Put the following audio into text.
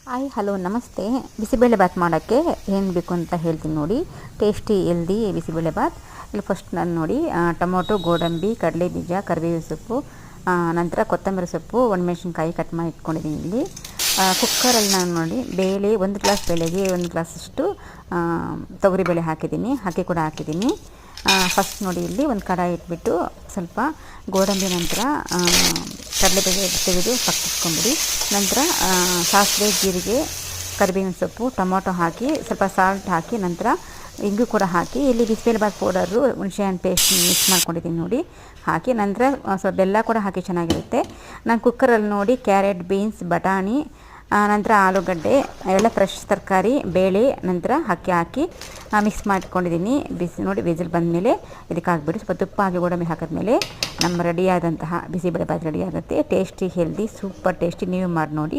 Hi hello ನಮಸ್ತೆ. ಬಿಸಿಬೇಳೆ ಬಾತ್ ಮಾಡೋಕ್ಕೆ ಏನು ಬೇಕು ಅಂತ ಹೇಳ್ತೀನಿ ನೋಡಿ. Tasty healthy bisibele bath. ಇಲ್ಲಿ ಫಸ್ಟ್ ನಾನು ನೋಡಿ ಟೊಮೊಟೊ, ಗೋಡಂಬಿ, ಕಡಲೆ ಬೀಜ, ಕರಿಬೇವು ಸೊಪ್ಪು, ನಂತರ ಕೊತ್ತಂಬರಿ ಸೊಪ್ಪು, ಒಣಮೆಣಸಿನ್ಕಾಯಿ ಕಟ್ ಮಾಡಿ ಇಟ್ಕೊಂಡಿದ್ದೀನಿ. ಇಲ್ಲಿ ಕುಕ್ಕರಲ್ಲಿ ನಾನು ನೋಡಿ ಬೇಳೆ, 1 ಗ್ಲಾಸ್ ಬೇಳೆಗೆ 1 ಗ್ಲಾಸಷ್ಟು ತೊಗರಿಬೇಳೆ ಹಾಕಿದ್ದೀನಿ, ಅಕ್ಕಿ ಕೂಡ ಹಾಕಿದ್ದೀನಿ. ಫಸ್ಟ್ ನೋಡಿ ಇಲ್ಲಿ ಒಂದು ಕಡಾಯಿ ಇಟ್ಬಿಟ್ಟು ಸ್ವಲ್ಪ ಗೋಡಂಬಿ, ನಂತರ ಕಡಲೆಬೇಳೆ ತೆಗೆದು ಪಕ್ಕಿಟ್ಕೊಂಬಿಡಿ. ನಂತರ ಸಾಸಿವೆ, ಜೀರಿಗೆ, ಕರಿಬೇವಿನ ಸೊಪ್ಪು, ಟೊಮೊಟೊ ಹಾಕಿ ಸ್ವಲ್ಪ ಸಾಲ್ಟ್ ಹಾಕಿ, ನಂತರ ಇಂಗು ಕೂಡ ಹಾಕಿ ಇಲ್ಲಿ ಬಿಸಿಬೇಳೆ ಬಾತ್ ಪೌಡರು, ಹುಣಸೆಹಣ್ಣು ಪೇಸ್ಟ್ ಮಿಕ್ಸ್ ಮಾಡ್ಕೊಂಡಿದ್ದೀನಿ ನೋಡಿ, ಹಾಕಿ ನಂತರ ಸ್ವಲ್ಪ ಬೆಲ್ಲ ಕೂಡ ಹಾಕಿ ಚೆನ್ನಾಗಿರುತ್ತೆ. ನಾನು ಕುಕ್ಕರಲ್ಲಿ ನೋಡಿ ಕ್ಯಾರೆಟ್, ಬೀನ್ಸ್, ಬಟಾಣಿ, ನಂತರ ಆಲೂಗಡ್ಡೆ ಎಲ್ಲ ಫ್ರೆಶ್ ತರಕಾರಿ, ಬೇಳೆ, ನಂತರ ಅಕ್ಕಿ ಹಾಕಿ ಮಿಕ್ಸ್ ಮಾಡ್ಕೊಂಡಿದ್ದೀನಿ. ನೋಡಿ ವಿಸಿಲ್ ಬಂದಮೇಲೆ ಇದಕ್ಕೆ ಹಾಕ್ಬಿಟ್ಟು ಸ್ವಲ್ಪ ತುಪ್ಪ ಹಾಕಿ ಗೋಡಂಬಿ ಹಾಕಿದ್ಮೇಲೆ ನಮ್ಮ ರೆಡಿಯಾದಂತಹ ಬಿಸಿಬೇಳೆ ಬಾತ್ ರೆಡಿ ಆಗುತ್ತೆ. Tasty, healthy, super tasty. ನೀವು ಮಾಡಿ ನೋಡಿ.